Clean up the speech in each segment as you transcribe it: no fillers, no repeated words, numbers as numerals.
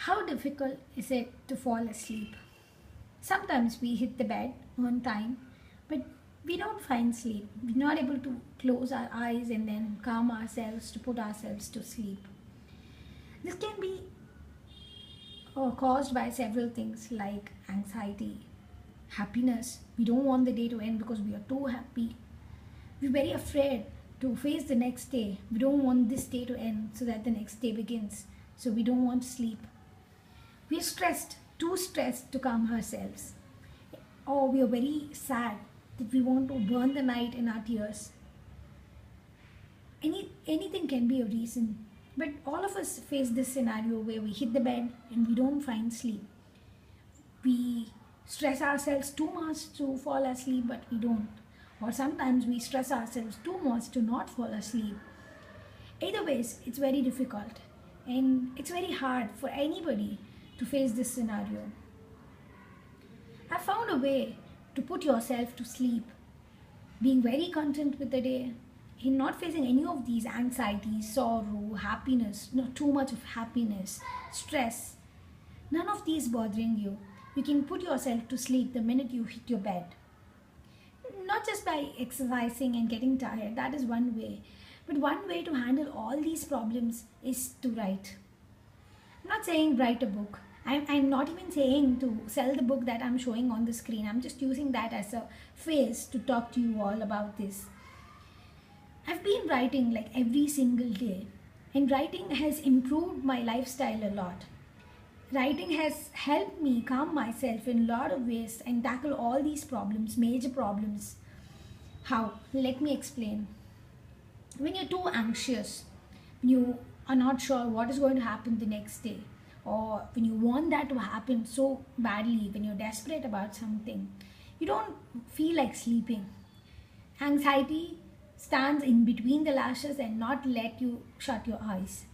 How difficult is it to fall asleep? Sometimes we hit the bed on time, but we don't find sleep. We're not able to close our eyes and then calm ourselves to put ourselves to sleep. This can be caused by several things like anxiety, happiness. We don't want the day to end because we are too happy. We're very afraid to face the next day. We don't want this day to end so that the next day begins. So we don't want to sleep. We're stressed, too stressed to calm ourselves. Or we are very sad that we want to burn the night in our tears. Anything can be a reason. But all of us face this scenario where we hit the bed and we don't find sleep. We stress ourselves too much to fall asleep, but we don't. Or sometimes we stress ourselves too much to not fall asleep. Either ways, it's very difficult. And it's very hard for anybody to face this scenario. I found a way to put yourself to sleep, being very content with the day, in not facing any of these anxieties, sorrow, happiness, not too much of happiness, stress. None of these bothering you. You can put yourself to sleep the minute you hit your bed. Not just by exercising and getting tired, that is one way. But one way to handle all these problems is to write. I'm not saying write a book. I'm not even saying to sell the book that I'm showing on the screen. I'm just using that as a phase to talk to you all about this. I've been writing like every single day, and writing has improved my lifestyle a lot. Writing has helped me calm myself in a lot of ways and tackle all these problems, major problems. How? Let me explain. When you're too anxious, when you are not sure what is going to happen the next day, or when you want that to happen so badly, when you're desperate about something, you don't feel like sleeping. Anxiety stands in between the lashes and not let you shut your eyes.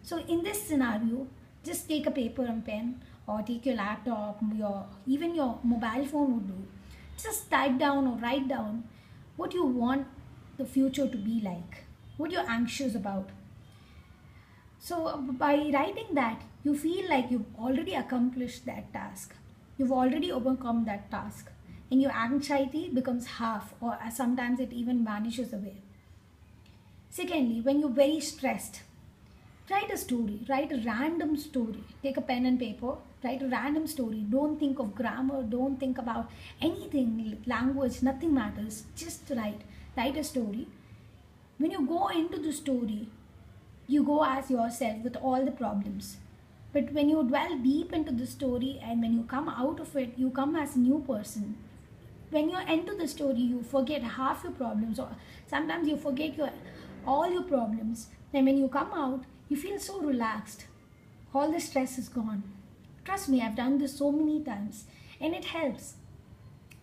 So in this scenario, just take a paper and pen or take your laptop, even your mobile phone would do. Just type down or write down what you want the future to be like, what you're anxious about. So by writing that, you feel like you've already accomplished that task. You've already overcome that task. And your anxiety becomes half, or sometimes it even vanishes away. Secondly, when you're very stressed, write a story, write a random story. Take a pen and paper, write a random story. Don't think of grammar, don't think about anything, language, nothing matters. Just write a story. When you go into the story, you go as yourself with all the problems. But when you dwell deep into the story and when you come out of it, you come as a new person. When you're into the story, you forget half your problems, or sometimes you forget all your problems. And when you come out, you feel so relaxed. All the stress is gone. Trust me, I've done this so many times and it helps.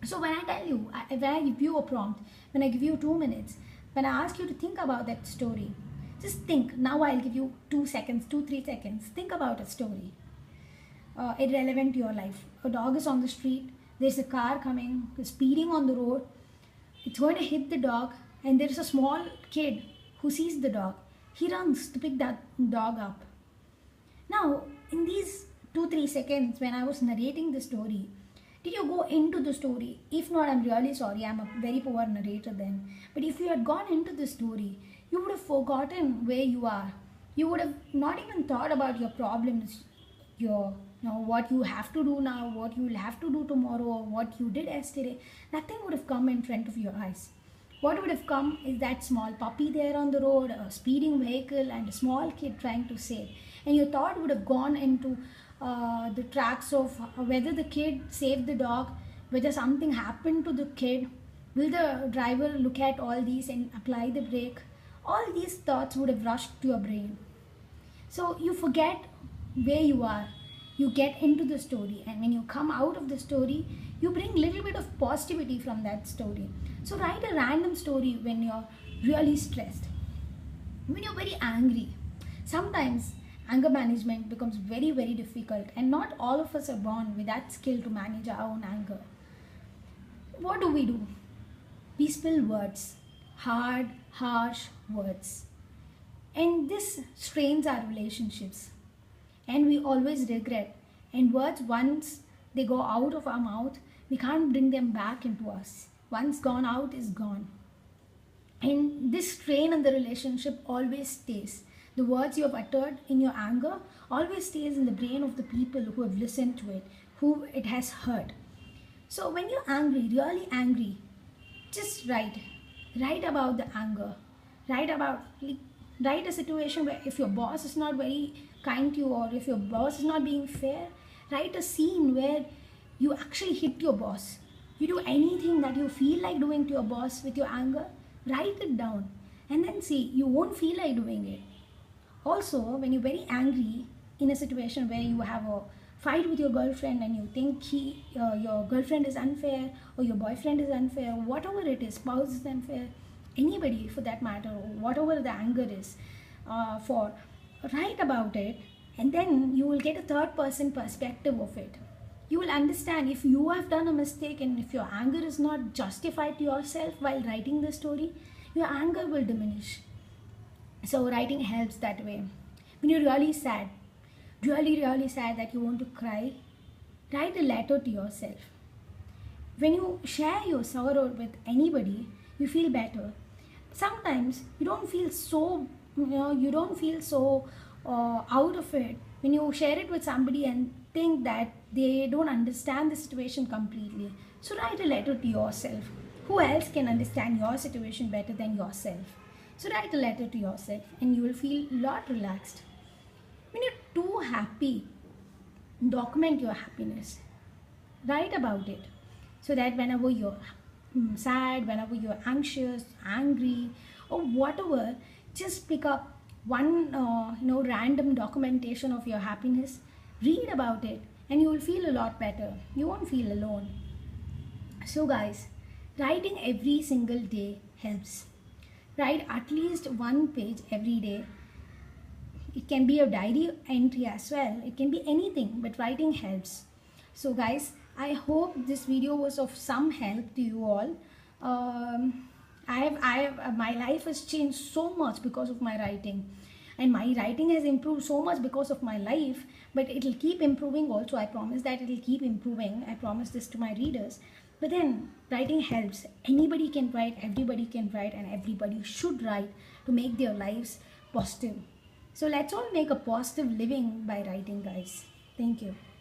So when I tell you, when I give you a prompt, when I give you 2 minutes, when I ask you to think about that story, just think. Now I'll give you 2 seconds, 2-3 seconds. Think about a story irrelevant to your life. A dog is on the street. There's a car coming, speeding on the road. It's going to hit the dog, and there's a small kid who sees the dog. He runs to pick that dog up. Now, in these 2-3 seconds when I was narrating the story, did you go into the story? If not, I'm really sorry. I'm a very poor narrator then. But if you had gone into the story, you would have forgotten where you are. You would have not even thought about your problems, what you have to do now, what you will have to do tomorrow, or what you did yesterday. Nothing would have come in front of your eyes. What would have come is that small puppy there on the road, a speeding vehicle, and a small kid trying to save. And your thought would have gone into the tracks of whether the kid saved the dog, whether something happened to the kid, will the driver look at all these and apply the brake. All these thoughts would have rushed to your brain. So you forget where you are. You get into the story, and when you come out of the story, you bring a little bit of positivity from that story. So write a random story when you're really stressed. When you're very angry, sometimes anger management becomes very, very difficult, and not all of us are born with that skill to manage our own anger. What do? We spill words, hard, harsh words. And this strains our relationships. and we always regret. And words, once they go out of our mouth, we can't bring them back into us. Once gone out is gone. And this strain in the relationship always stays. The words you have uttered in your anger always stays in the brain of the people who have listened to it, who it has hurt. So when you're angry, really angry, just write. Write about the anger. Write about, like, write a situation where if your boss is not very kind to you, or if your boss is not being fair, write a scene where you actually hit your boss. You do anything that you feel like doing to your boss with your anger, write it down, and then see, you won't feel like doing it. Also, when you're very angry in a situation where you have a fight with your girlfriend and you think your girlfriend is unfair, or your boyfriend is unfair, whatever it is, spouse is unfair, anybody for that matter, whatever the anger is, for write about it, and then you will get a third person perspective of it. You will understand if you have done a mistake, and if your anger is not justified to yourself while writing the story, your anger will diminish. So writing helps that way. When you're really sad, really sad that you want to cry, write a letter to yourself. When you share your sorrow with anybody, you feel better. Sometimes you don't feel so, you don't feel so out of it when you share it with somebody and think that they don't understand the situation completely. So write a letter to yourself. Who else can understand your situation better than yourself? So write a letter to yourself and you will feel a lot relaxed. When you're too happy, document your happiness. Write about it, so that whenever you're sad, whenever you're anxious, angry, or whatever, just pick up one random documentation of your happiness, read about it, and you will feel a lot better. You won't feel alone. So guys, writing every single day helps. Write at least one page every day. It can be a diary entry as well. It can be anything, but writing helps. So guys, I hope this video was of some help to you all. My life has changed so much because of my writing, and my writing has improved so much because of my life, but it will keep improving also. I promise that it will keep improving. I promise this to my readers. But then writing helps. Anybody can write, everybody can write, and everybody should write to make their lives positive. So let's all make a positive living by writing, guys. Thank you.